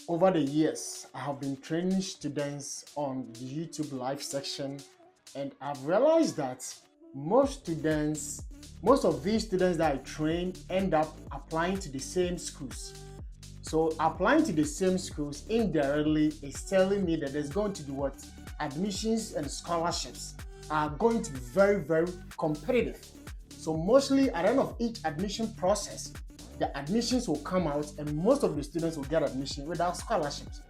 Over the years, I have been training students on the YouTube live section, and I've realized that most of these students that I train end up applying to the same schools. So applying to the same schools indirectly is telling me that there's going to be what? Admissions and scholarships are going to be very, very competitive. So mostly at the end of each admission process, the admissions will come out and most of the students will get admission without scholarships.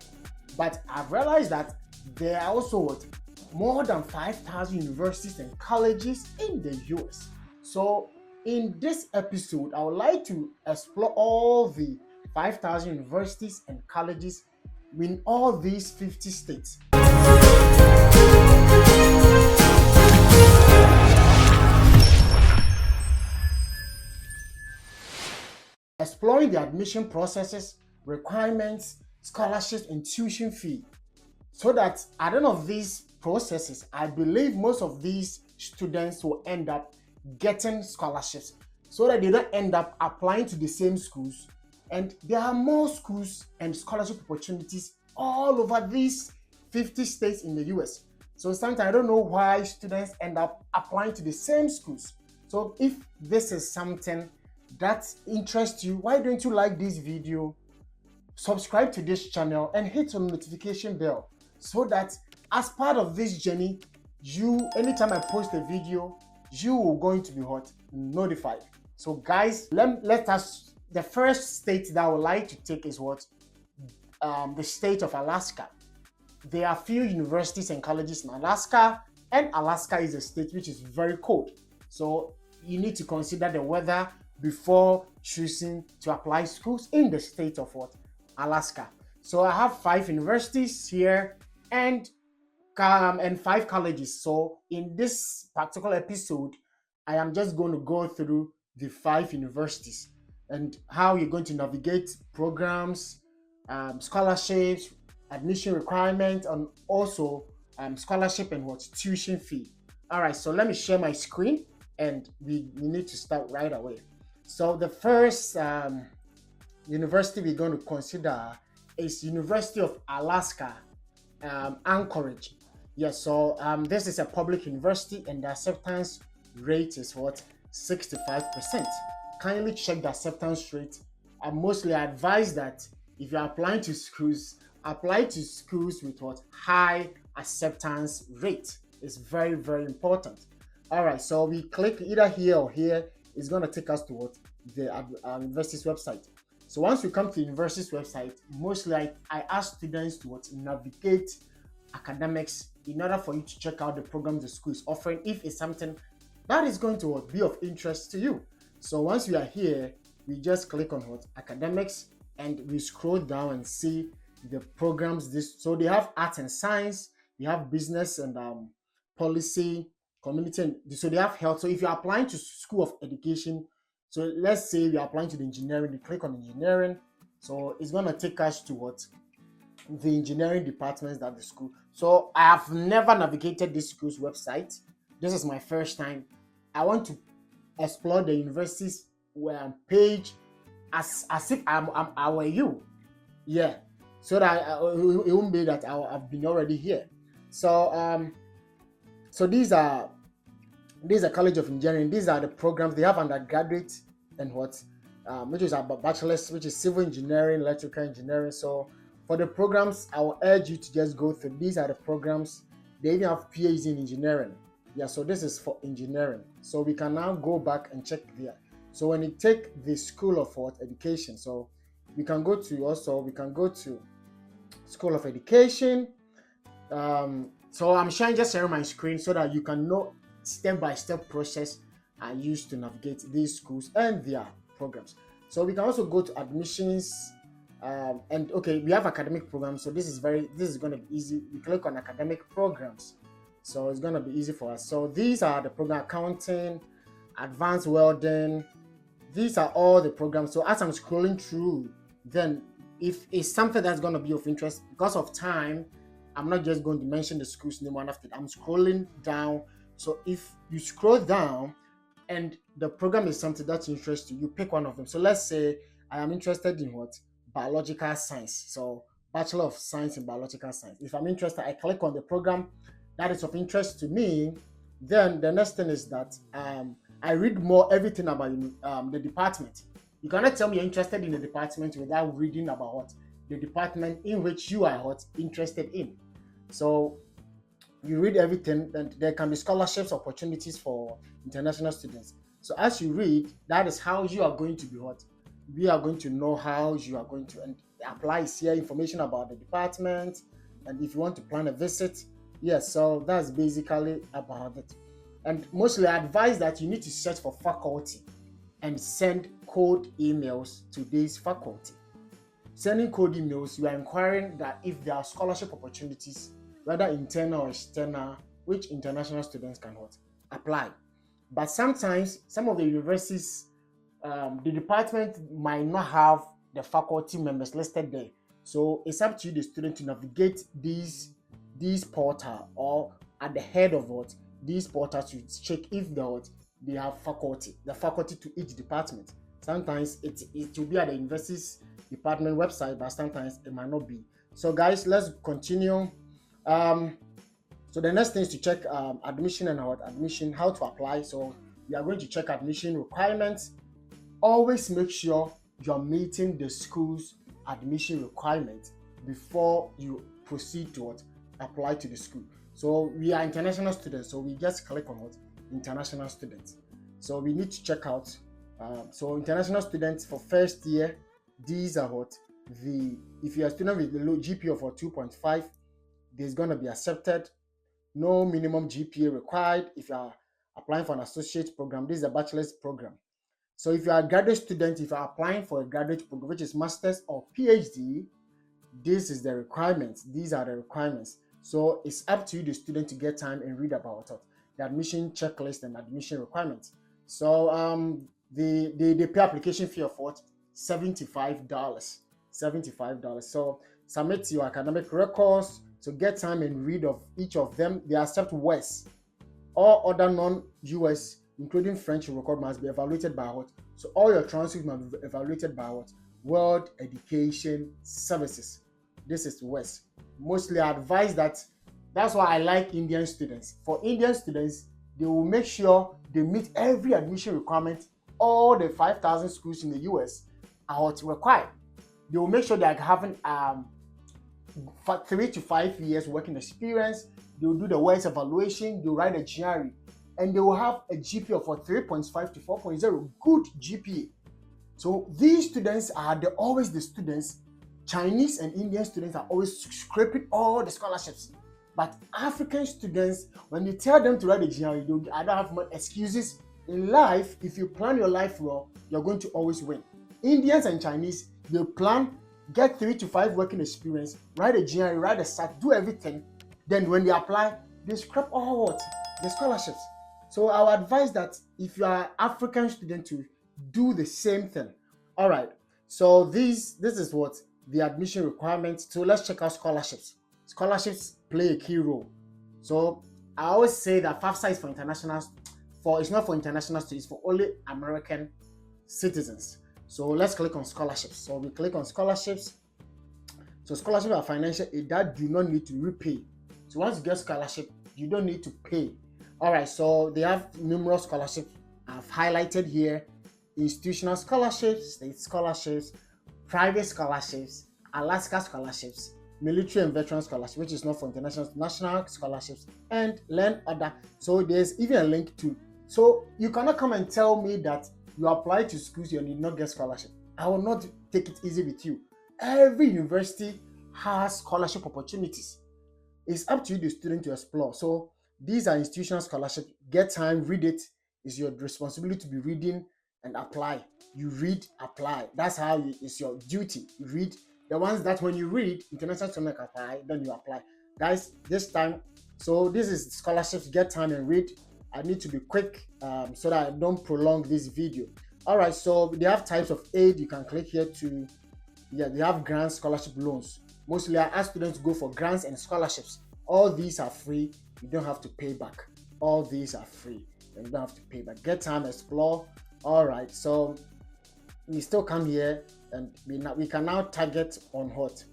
But I've realized that there are also what? More than 5,000 universities and colleges in the US. So in this episode, I would like to explore all the 5,000 universities and colleges in all these 50 states. Exploring the admission processes, requirements, scholarships, and tuition fee. So that at the end of these processes, I believe most of these students will end up getting scholarships so that they don't end up applying to the same schools. And there are more schools and scholarship opportunities all over these 50 states in the US. So sometimes I don't know why students end up applying to the same schools. So if this is something that interests you, why don't you like this video, subscribe to this channel, and hit the notification bell so that as part of this journey, anytime I post a video, you are going to be notified. So guys, the first state that I would like to take is the state of Alaska. There are few universities and colleges in Alaska, and Alaska is a state which is very cold. So you need to consider the weather before choosing to apply schools in the state of Alaska. So I have 5 universities here and 5 colleges. So in this particular episode, I am just going to go through the 5 universities and how you're going to navigate programs, scholarships, admission requirements, and also scholarship and tuition fee. All right, so let me share my screen and we need to start right away. So the first university we're going to consider is University of Alaska, Anchorage. Yes, so this is a public university and the acceptance rate is 65%. Kindly check the acceptance rate. I mostly advise that if you're applying to schools, apply to schools with high acceptance rate. It's very, very important. All right, so we click either here or here. It's going to take us to the university's website. So once we come to the university's website, mostly I ask students to navigate academics in order for you to check out the programs the school is offering if it's something that is going to be of interest to you. So once we are here, we just click on academics and we scroll down and see the programs. So they have arts and science, they have business and policy, community, and so they have health. So if you're applying to School of Education, so let's say you're applying to the engineering, you click on engineering. So it's going to take us to the engineering departments that the school. So I have never navigated this school's website. This is my first time. I want to explore the university's page as if I were you. Yeah. So that it won't be that I've been already here. So so these are College of Engineering. These are the programs. They have undergraduate and which is about bachelor's, which is civil engineering, electrical engineering. So for the programs, I will urge you to just go through. These are the programs. They even have PhD in engineering. Yeah, so this is for engineering. So we can now go back and check there. So when you take the School of Education, so we can go to School of Education. So I'm sharing my screen so that you can know step-by-step process I use to navigate these schools and their programs. So we can also go to admissions, and okay, we have academic programs. So this is going to be easy. We click on academic programs, so it's going to be easy for us. So these are the program: accounting, advanced welding. These are all the programs. So as I'm scrolling through, then if it's something that's going to be of interest, because of time, I'm not just going to mention the school's name one after. I'm scrolling down. So if you scroll down and the program is something that interests you, you pick one of them. So let's say I am interested in biological science. So Bachelor of Science in Biological Science. If I'm interested, I click on the program that is of interest to me. Then the next thing is that I read more everything about the department. You cannot tell me you're interested in the department without reading about what the department in which you are what interested in. So you read everything, and there can be scholarships opportunities for international students. So as you read, that is how you are going to be what we are going to know how you are going to and apply is here, information about the department, and if you want to plan a visit. Yes, so that's basically about it. And mostly I advise that you need to search for faculty and send cold emails to this faculty. Sending cold emails, you are inquiring that if there are scholarship opportunities, whether internal or external, which international students can what apply. But sometimes some of the universities, the department might not have the faculty members listed there. So it's up to you, the student, to navigate these portal, or at the head of what these portals to check if they have the faculty to each department. Sometimes it will be at the university's department website, but sometimes it might not be. So guys, let's continue. So the next thing is to check admission and how to apply. So we are going to check admission requirements. Always make sure you're meeting the school's admission requirements before you proceed to apply to the school. So we are international students, so we just click on international students. So we need to check out. So international students for first year, these are if you're a student with a low GPA of 2.5, there's going to be accepted. No minimum GPA required. If you are applying for an associate program, this is a bachelor's program. So if you are a graduate student, if you are applying for a graduate program, which is master's or PhD, this is the requirements. These are the requirements. So it's up to you, the student, to get time and read about the admission checklist and admission requirements. So they pay application fee of $75. So submit your academic records. So get time and read of each of them. They accept WES. All other non-US, including French record, must be evaluated by what? So all your transcripts must be evaluated by what? World Education Services. This is WES. Mostly I advise that's why I like Indian students. For Indian students, they will make sure they meet every admission requirement. All the 5,000 schools in the US are what required. They will make sure they are having 3 to 5 years working experience. They will do the WES evaluation. They will write a GRE, and they will have a GPA of 3.5 to 4.0, good GPA. So these students are always the students. Chinese and Indian students are always scraping all the scholarships. But African students, when you tell them to write a GRE, I don't have much excuses. In life, if you plan your life well, you're going to always win. Indians and Chinese, they plan, get 3 to 5 working experience, write a GRE, write a SAT, do everything. Then when they apply, they scrap all the scholarships. So I would advise that if you are an African student, to do the same thing. All right. So this is what the admission requirements. So let's check out scholarships. Scholarships play a key role. So I always say that FAFSA is for international. It's not for international students, it's for only American citizens. So let's click on scholarships. So we click on scholarships. So scholarships are financial aid that do not need to repay. So once you get scholarship, you don't need to pay. All right, so they have numerous scholarships I've highlighted here: institutional scholarships, state scholarships, private scholarships, Alaska scholarships, military and veteran scholarships, which is not for international, national scholarships, and learn other. So there's even a link to. So you cannot come and tell me that you apply to schools you did not get scholarship. I will not take it easy with you. Every university has scholarship opportunities. It's up to you, the student, to explore. So these are institutional scholarships. Get time, read it. It's your responsibility to be reading and apply. You read, apply. That's how it's your duty. You read the ones that when you read, international student apply, then you apply. Guys, this time, so this is scholarships. Get time and read. I need to be quick so that I don't prolong this video. All right, so they have types of aid. You can click here to, they have grants, scholarship, loans. Mostly I ask students to go for grants and scholarships. All these are free. You don't have to pay back. All these are free. You don't have to pay back. Get time, explore. All right, so we still come here and we can now target on what?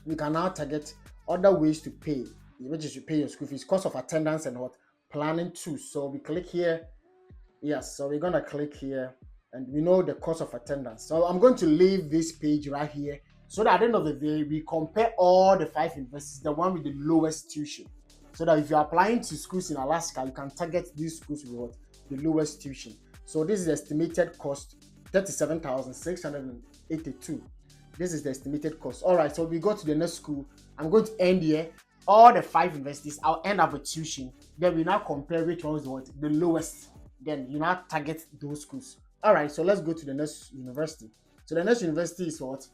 we can now target other ways to pay, which is to pay your school fees, cost of attendance and what planning too. So we click here. Yes, so we're gonna click here and we know the cost of attendance. So I'm going to leave this page right here so that at the end of the day we compare all the 5 universities, the one with the lowest tuition. So that if you're applying to schools in Alaska, you can target these schools with what? The lowest tuition. So this is the estimated cost, 37,682. This is the estimated cost. All right, so we go to the next school. I'm going to end here. All the 5 universities, I'll end up with tuition. Then we now compare which one is what? The lowest. Then you now target those schools. All right, so let's go to the next university. So the next university is what?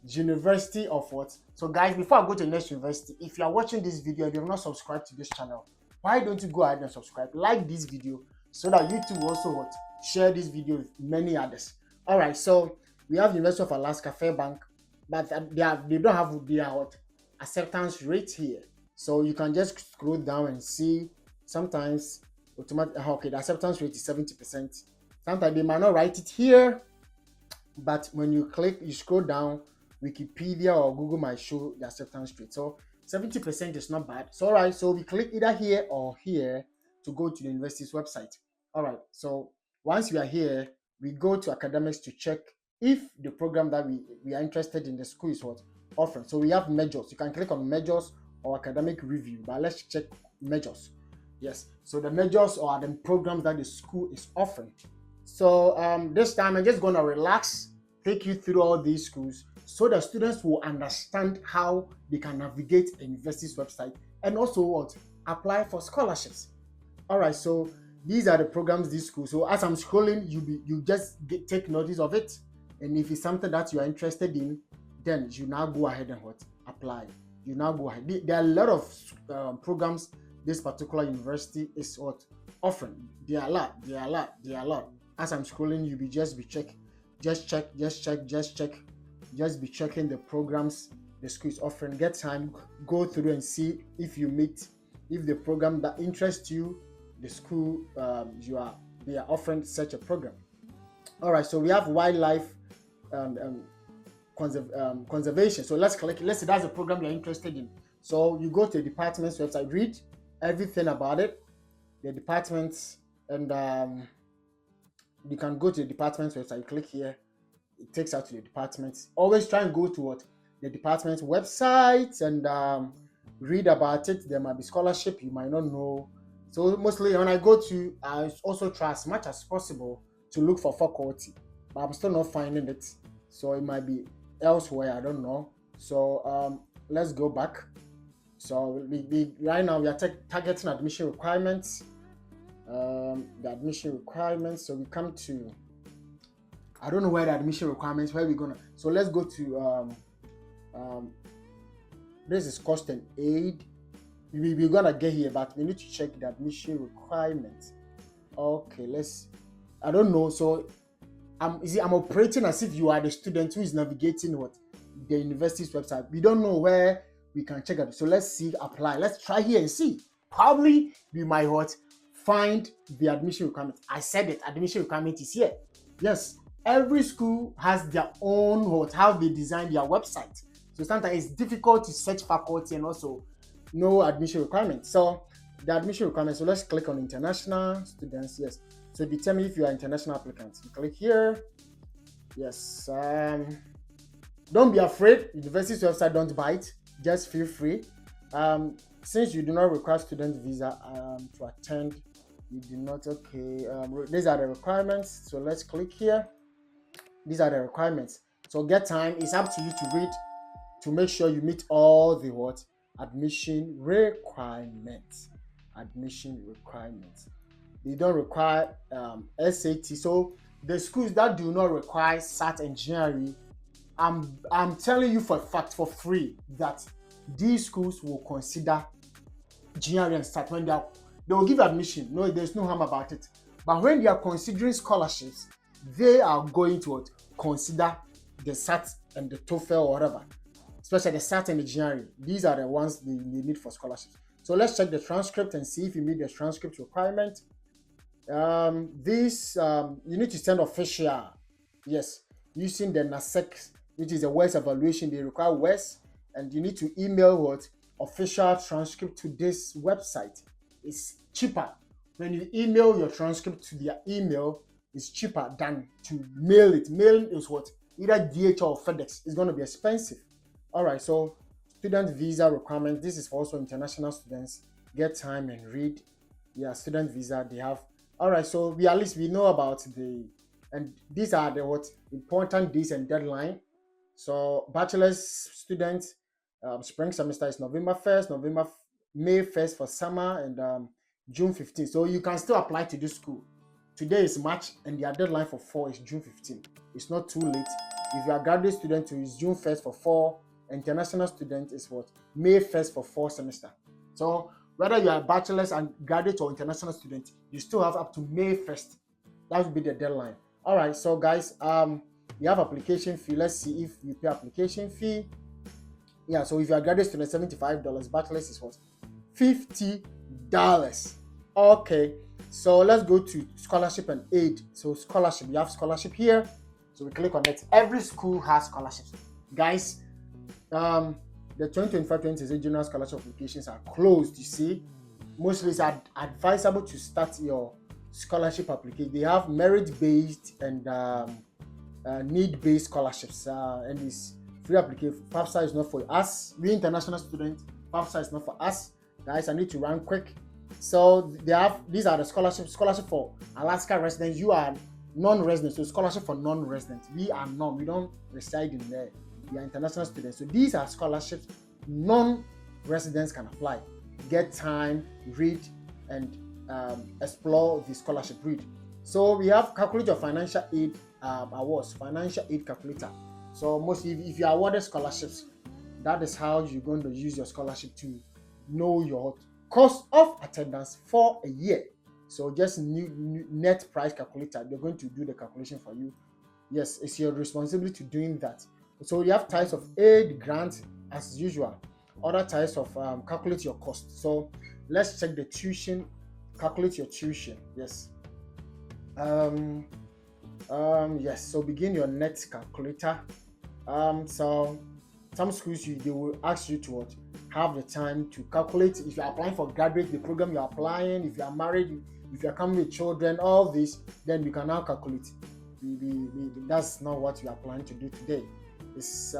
University of what? So guys, before I go to the next university, if you are watching this video and you have not subscribed to this channel, why don't you go ahead and subscribe, like this video, so that YouTube will also what? Share this video with many others. All right, so we have University of Alaska, Fairbanks, but they don't have their what? Acceptance rate here. So you can just scroll down and see sometimes okay, the acceptance rate is 70%. Sometimes they might not write it here, but when you click, you scroll down, Wikipedia or Google might show the acceptance rate. So 70% is not bad. So all right, so we click either here or here to go to the university's website. All right, so once we are here, we go to academics to check if the program that we are interested in the school is what offering. So we have majors. You can click on majors or academic review, but let's check majors. Yes, so the majors are the programs that the school is offering. So this time I'm just going to relax, take you through all these schools so the students will understand how they can navigate a university's website and also what? Apply for scholarships. All right, so these are the programs, these schools. So as I'm scrolling, you just take notice of it. And if it's something that you are interested in, then you now go ahead and what? Apply. You now go ahead. There are a lot of programs this particular university is what? Offering. There are a lot. As I'm scrolling, you'll just be checking. Just be checking the programs the school is offering. Get time, go through and see if the program that interests you, the school they are offering such a program. All right, so we have wildlife conservation. So let's say that's a program you're interested in. So you go to the department's website, read everything about it, the departments, and you can go to the department's website, click here, it takes out to the department. Always try and go to what? The department's website and read about it. There might be scholarship you might not know. So mostly when I go to, I also try as much as possible to look for faculty, but I'm still not finding it. So it might be elsewhere, I don't know. So let's go back. So right now we are targeting admission requirements. The admission requirements. So we come to, I don't know where the admission requirements, where we're gonna. So let's go to this is cost and aid. We're gonna get here, but we need to check the admission requirements. Okay, I don't know. So I'm operating as if you are the student who is navigating what? The university's website. We don't know where we can check it. So let's see, apply. Let's try here and see. Probably we might what? Find the admission requirement. I said it, admission requirement is here. Yes, every school has their own how they design their website. So sometimes it's difficult to search faculty and also no admission requirements. So the admission requirements, so let's click on international students. Yes, so determine if you are international applicants. You click here. Yes, don't be afraid. University's website don't bite. Just feel free. Since you do not require student visa to attend, you do not. Okay, these are the requirements. So let's click here. These are the requirements. So get time. It's up to you to read to make sure you meet all the what? Admission requirements. Admission requirements. They don't require SAT. So the schools that do not require SAT engineering, I'm telling you for a fact, for free, that these schools will consider GRE and SAT when they will give admission. No, there's no harm about it. But when they are considering scholarships, they are going to consider the SAT and the TOEFL or whatever, especially the SAT and the GRE. These are the ones they need for scholarships. So let's check the transcript and see if you meet the transcript requirement. You need to send official, yes, using the NASEC, which is a WES evaluation. They require WES and you need to email what official transcript to this website. It's cheaper when you email your transcript to their email. It's cheaper than to mail it. Mailing is what either DHL or FedEx. It's going to be expensive. All right, so student visa requirements. This is for also international students. Get time and read. Yeah, student visa they have. All right, so we at least we know about and these are the what important days and deadline. So bachelor's students, spring semester is November 1st, May 1st for summer, and June 15th. So you can still apply to this school. Today is March, and their deadline for 4 is June 15th. It's not too late. If you are a graduate student, it's June 1st for 4. International student is what? May 1st for 4 semester. So whether you are a bachelor's and graduate or international student, you still have up to May 1st. That would be the deadline. All right, so guys, you have application fee. Let's see if you pay application fee. Yeah, so if you are graduate student, $75. Bachelor's is what? $50. Okay, so let's go to scholarship and aid. So scholarship, you have scholarship here. So we click on it. Every school has scholarships. Guys, the 2025-2026 general scholarship applications are closed, you see. Mostly it's advisable to start your scholarship application. They have merit-based and need-based scholarships, and it's free application. FAFSA is not for us. We international students, FAFSA is not for us. Guys, I need to run quick. So these are the scholarships. Scholarship for Alaska residents. You are non-residents, so scholarship for non-residents. We are non. We don't reside in there. We are international students. So these are scholarships non-residents can apply. Get time, read, and explore the scholarship. Read. So we have calculate your financial aid awards, financial aid calculator. So mostly if you are awarded scholarships, that is how you're going to use your scholarship to know your cost of attendance for a year. So just net price calculator, they're going to do the calculation for you. Yes, it's your responsibility to doing that. So you have types of aid, grant as usual. Other types of calculate your cost. So let's check the tuition. Calculate your tuition. Yes. Yes. So begin your net calculator. So some schools they will ask you to have the time to calculate. If you are applying for graduate, the program you are applying. If you are married, if you are coming with children, all this, then you can now calculate. That's not what you are planning to do today. It's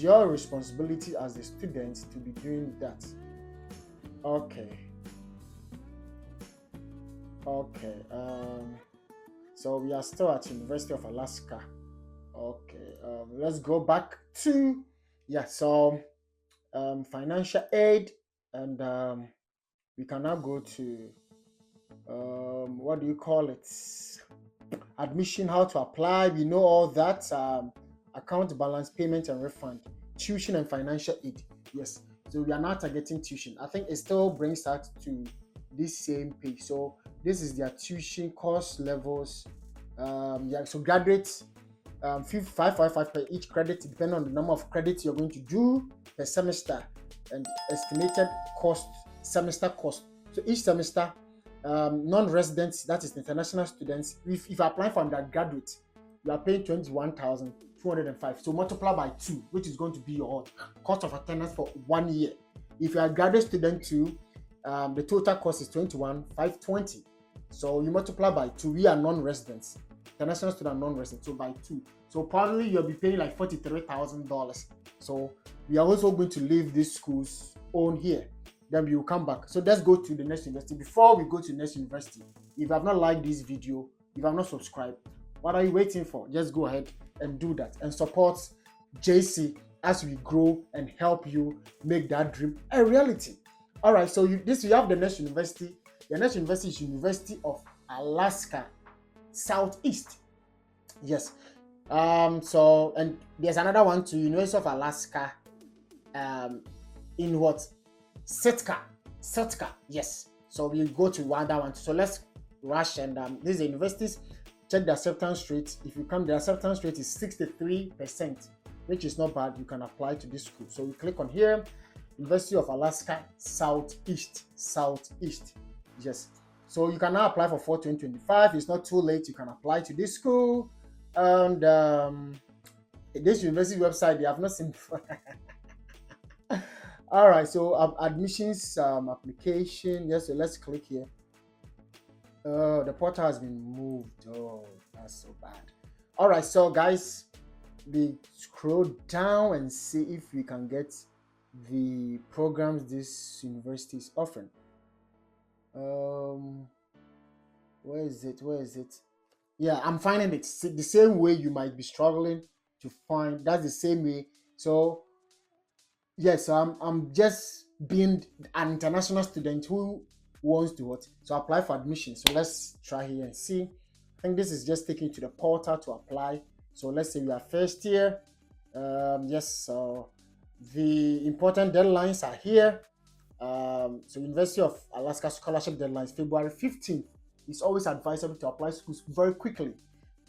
your responsibility as a student to be doing that. Okay. So we are still at University of Alaska. Okay. Let's go back to So financial aid, and we can now go to what do you call it? Admission, how to apply. We know all that. Account balance, payment and refund, tuition and financial aid. Yes. So we are now targeting tuition. I think it still brings us to this same page. So this is their tuition cost levels. So graduates, 555 per each credit, depending on the number of credits you're going to do per semester, and estimated cost, semester cost. So each semester, non-residents, that is international students, if you apply for undergraduate, you are paying 21,205. So multiply by 2, which is going to be your cost of attendance for 1 year. If you are a graduate student too, the total cost is 21,520. So you multiply by 2. We are non-residents, international student non-resident, so by 2. So probably you'll be paying like $43,000. So we are also going to leave these schools on here. Then we will come back. So let's go to the next university. Before we go to the next university, if you have not liked this video, if you have not subscribed, what are you waiting for? Just go ahead and do that and support JC as we grow and help you make that dream a reality. All right, so you have the next university. The next university is University of Alaska Southeast. Yes. So, and there's another one to University of Alaska in what? Sitka. Yes. So we go to that one. So let's rush, and these are universities. Check the acceptance rate. If you come, the acceptance rate is 63%, which is not bad. You can apply to this school. So we click on here, University of Alaska Southeast. Yes. So you can now apply for fall 2025. It's not too late. You can apply to this school, and This university website they have not seen before. All right, so admissions application. Yes, so let's click here. Oh, the portal has been moved. Oh, that's so bad. All right, so guys, we scroll down and see if we can get the programs this university is offering. Where is it? Where is it? Yeah, I'm finding it the same way you might be struggling to find. That's the same way. So yes, I'm just being an international student who wants to what to apply for admission. So let's try here and see. I think this is just taking you to the portal to apply. So let's say we are first year. Yes, so the important deadlines are here. So University of Alaska scholarship deadlines February 15th. It's always advisable to apply schools very quickly.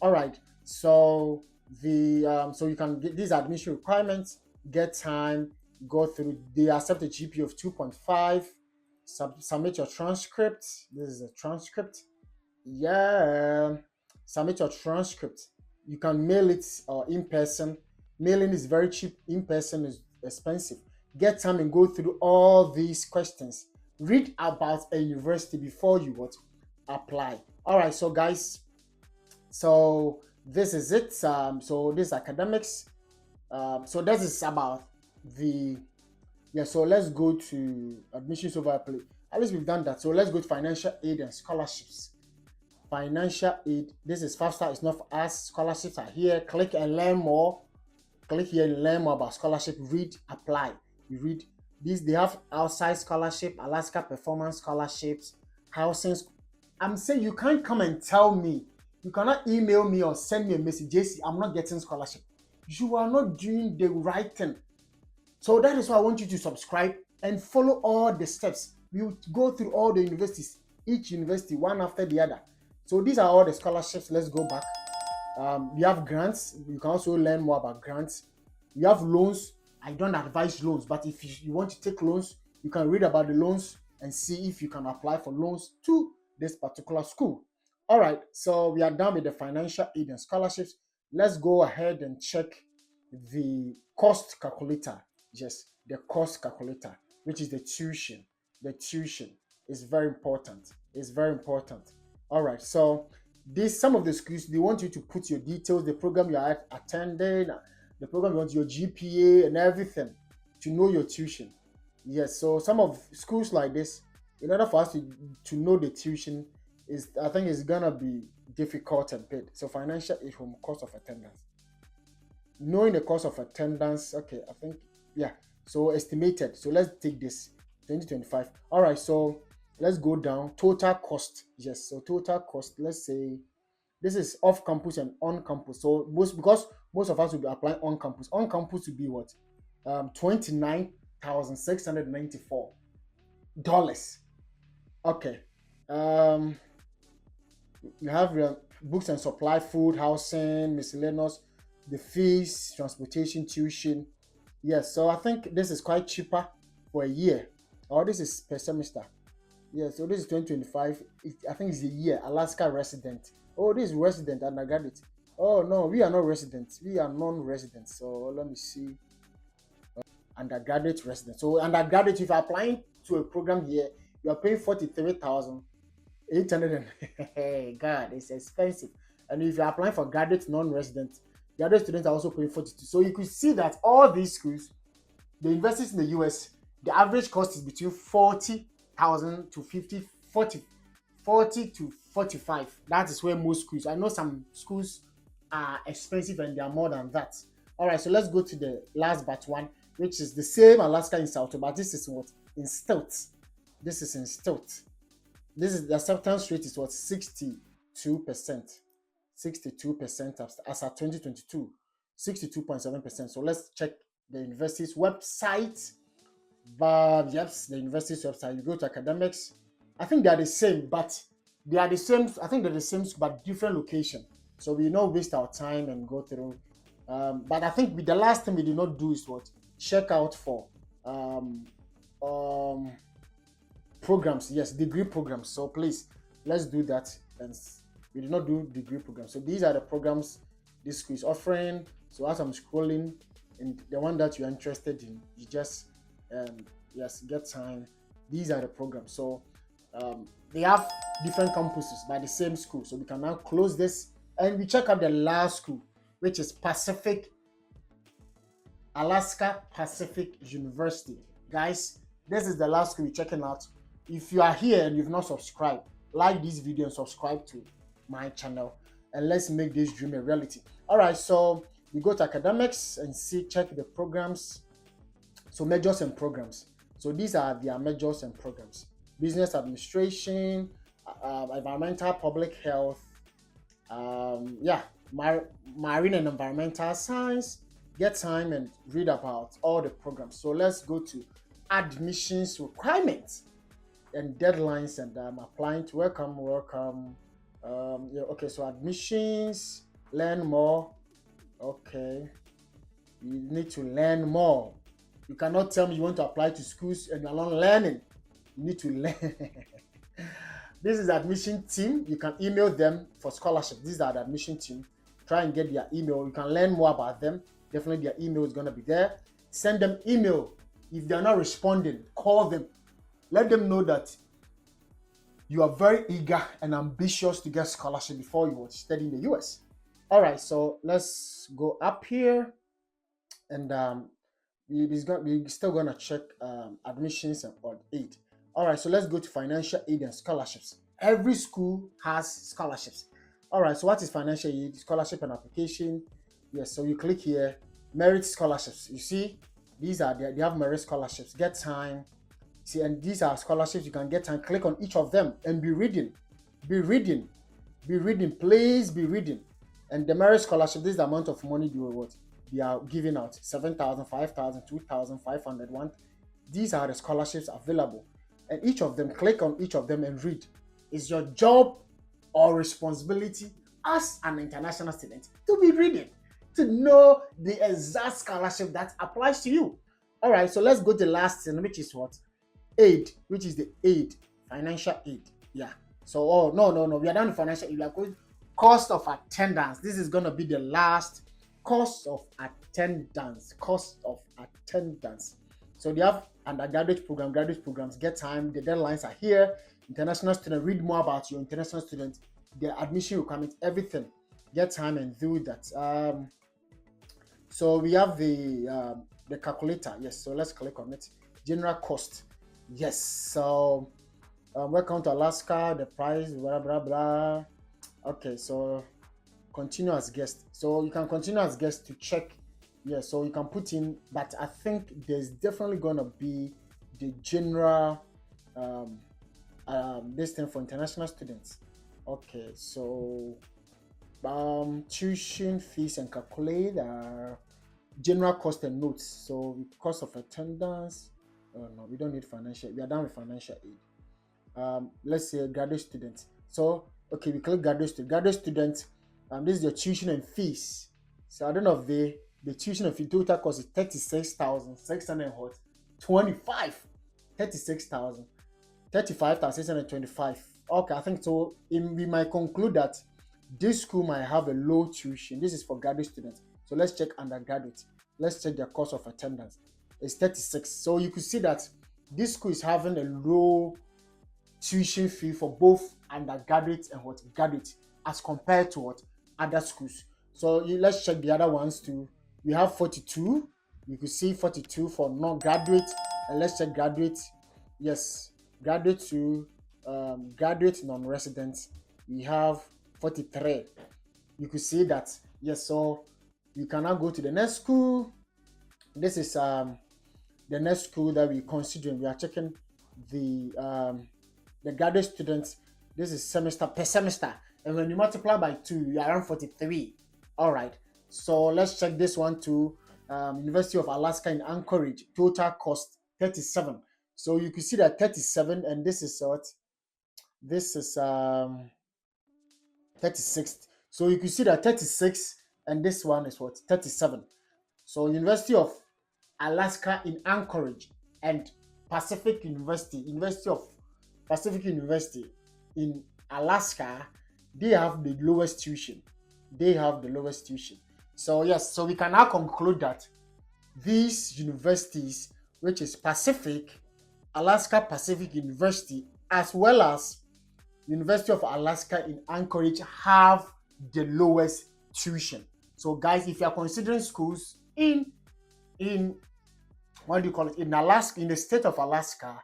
All right, so so you can get these admission requirements, get time, go through. They accept a GPA of 2.5. Submit your transcript. This is a transcript. Yeah, submit your transcript. You can mail it in person. Mailing is very cheap. In person is expensive. Get time and go through all these questions. Read about a university before you what apply. All right, so guys, so this is it. So this academics. So this is about the So let's go to admissions over apply. At least we've done that. So let's go to financial aid and scholarships. Financial aid. This is FAFSA. It's not for us. Scholarships are here. Click and learn more. Click here and learn more about scholarship. Read, apply. You read these. They have outside scholarship, Alaska performance scholarships, housing. I'm saying you can't come and tell me. You cannot email me or send me a message. JC, I'm not getting scholarship. You are not doing the right thing. So that is why I want you to subscribe and follow all the steps. We will go through all the universities, each university, one after the other. So these are all the scholarships. Let's go back. We have grants. You can also learn more about grants. We have loans. I don't advise loans, but if you want to take loans, you can read about the loans and see if you can apply for loans to this particular school. All right, so we are done with the financial aid and scholarships. Let's go ahead and check the cost calculator. Yes, the cost calculator, which is the tuition. The tuition is very important. It's very important. All right, so some of the schools, they want you to put your details, the program you are attending, the program you want, your GPA and everything to know your tuition. Yes, so some of schools like this, in order for us to know the tuition, I think it's gonna be difficult a bit. So financial aid from cost of attendance. Knowing the cost of attendance, okay, I think, yeah. So estimated. So let's take this 2025. All right, so let's go down. Total cost. Yes, so total cost. Let's say this is off campus and on campus. So because most of us will be applying on campus. On campus will be what? $29,694. Okay. You have your books and supply, food, housing, miscellaneous, the fees, transportation, tuition. Yes, so I think this is quite cheaper for a year. Or this is per semester. Yeah, so this is 2025. I think it's a year. Alaska resident. Oh, this is resident undergraduate. Oh no, we are not residents. We are non-residents. So let me see. Undergraduate resident. So undergraduate, if you're applying to a program here, you are paying 43,800. God, it's expensive. And if you're applying for graduate non-resident, the other students are also paying 42. So you could see that all these schools, the universities in the US, the average cost is between 40,000 to 40 to 45. That is where most schools. I know some schools are expensive and they are more than that. All right, so let's go to the last but one, which is the same Alaska in South, but this is what? In Stilt. This is in Stilt. This is the acceptance rate is what? 62%. 62% as at 2022. 62.7%. So let's check the university's website. But yes, the university's website. You go to academics. I think they are the same, but they are the same. I think they're the same, but different location. So we not waste our time and go through. But I think the last thing we did not do is what? Check out for programs. Yes, degree programs. So please, let's do that. And we did not do degree programs. So these are the programs this school is offering. So as I'm scrolling, and the one that you're interested in, you just yes, get time. These are the programs. So they have different campuses by the same school. So we can now close this and we check out the last school, which is Alaska Pacific University. Guys, this is the last school we're checking out. If you are here and you've not subscribed, like this video and subscribe to my channel, and let's make this dream a reality. All right, so we go to academics and check the programs. So majors and programs. So these are their majors and programs: business administration, environmental public health, marine and environmental science. Get time and read about all the programs. So let's go to admissions requirements and deadlines, and applying to welcome. Okay, so admissions, learn more. Okay, you need to learn more. You cannot tell me you want to apply to schools and you're not learning. You need to learn. This is the admission team. You can email them for scholarship. This is the admission team. Try and get their email. You can learn more about them. Definitely their email is going to be there. Send them email. If they're not responding, call them. Let them know that you are very eager and ambitious to get scholarship before you study in the US. All right, so let's go up here, and we're still going to check admissions and aid. All right, so let's go to financial aid and scholarships. Every school has scholarships. All right, so what is financial aid? Scholarship and application. Yes, so you click here, merit scholarships. You see, these are they have merit scholarships. Get time. See, and these are scholarships you can get time. Click on each of them and be reading. Be reading. Be reading. Please be reading. And the merit scholarship, this is the amount of money they are giving out: 7,000, 5,000, 2,000, 500, 1. These are the scholarships available. And each of them, click on each of them and read. It's your job or responsibility as an international student to be reading, to know the exact scholarship that applies to you. All right, so let's go to the last thing, which is what? Aid, which is the aid, financial aid. Yeah. So, no, we are done with financial aid. We are going cost of attendance. This is going to be the last cost of attendance. Cost of attendance. So they have undergraduate program, graduate programs. Get time. The deadlines are here. International student, read more about your international student, the admission requirements, everything. Get time and do that. So we have the calculator. Yes, so let's click on it. General cost. Yes, so welcome to Alaska, the price, blah blah blah. Okay, so continue as guest. So you can continue as guest to check. Yeah, so you can put in, but I think there's definitely gonna be the general this thing for international students. Okay, so tuition fees and calculate general cost and notes. So cost of attendance. Oh no, we don't need financial. We are done with financial aid. Let's say graduate students. So okay, we click graduate student. Graduate students. This is your tuition and fees. So I don't know if the tuition and fee total cost is 36,625. 36,000. 35,625. Okay, I think so. We might conclude that this school might have a low tuition. This is for graduate students. So let's check undergraduate. Let's check their cost of attendance. It's 36. So you could see that this school is having a low tuition fee for both undergraduate and graduate as compared to other schools. So let's check the other ones too. We have 42. You could see 42 for non-graduate, and let's check graduate. Yes, graduate to graduate non-residents. We have 43. You could see that. Yes, so you can now go to the next school. This is the next school that we're considering. We are checking the graduate students. This is semester per semester, and when you multiply by 2, you are around 43. All right, so let's check this one too. University of Alaska in Anchorage, total cost 37. So you can see that 37, and this is what? This is 36. So you can see that 36, and this one is what? 37. So University of Alaska in Anchorage and Pacific University, University of Pacific University in Alaska, they have the lowest tuition. They have the lowest tuition. So yes, so we can now conclude that these universities, which is Alaska Pacific University, as well as University of Alaska in Anchorage, have the lowest tuition. So guys, if you are considering schools in what do you call it, in Alaska, in the state of Alaska,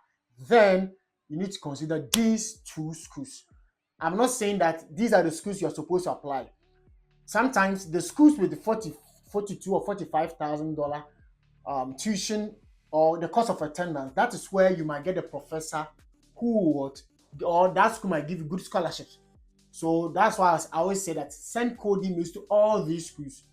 then you need to consider these two schools. I'm not saying that these are the schools you're supposed to apply. Sometimes the schools with the 42 or $45,000 tuition or the cost of attendance, that is where you might get a professor who would, or that school might give you good scholarships. So that's why I always say that send cold emails to all these schools.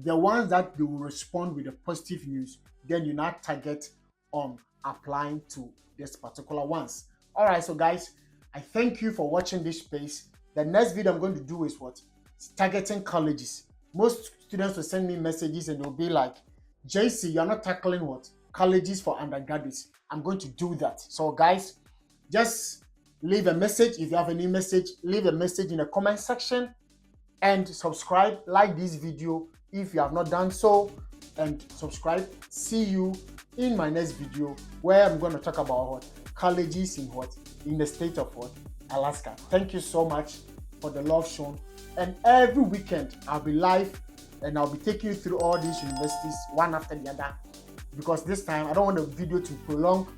The ones that they will respond with a positive news, then you now target on applying to this particular ones. All right, so guys, I thank you for watching this space. The next video I'm going to do is what? Targeting colleges. Most students will send me messages and they'll be like, JC, you're not tackling what? Colleges for undergraduates. I'm going to do that. So guys, just leave a message. If you have any message, leave a message in the comment section and subscribe, like this video if you have not done so, and subscribe. See you in my next video where I'm going to talk about what? Colleges in what? In the state of what? Alaska. Thank you so much for the love shown. And every weekend I'll be live and I'll be taking you through all these universities one after the other, because this time I don't want the video to prolong.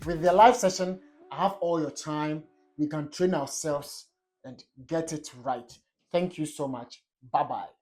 With the live session, I have all your time. We can train ourselves and get it right. Thank you so much. Bye-bye.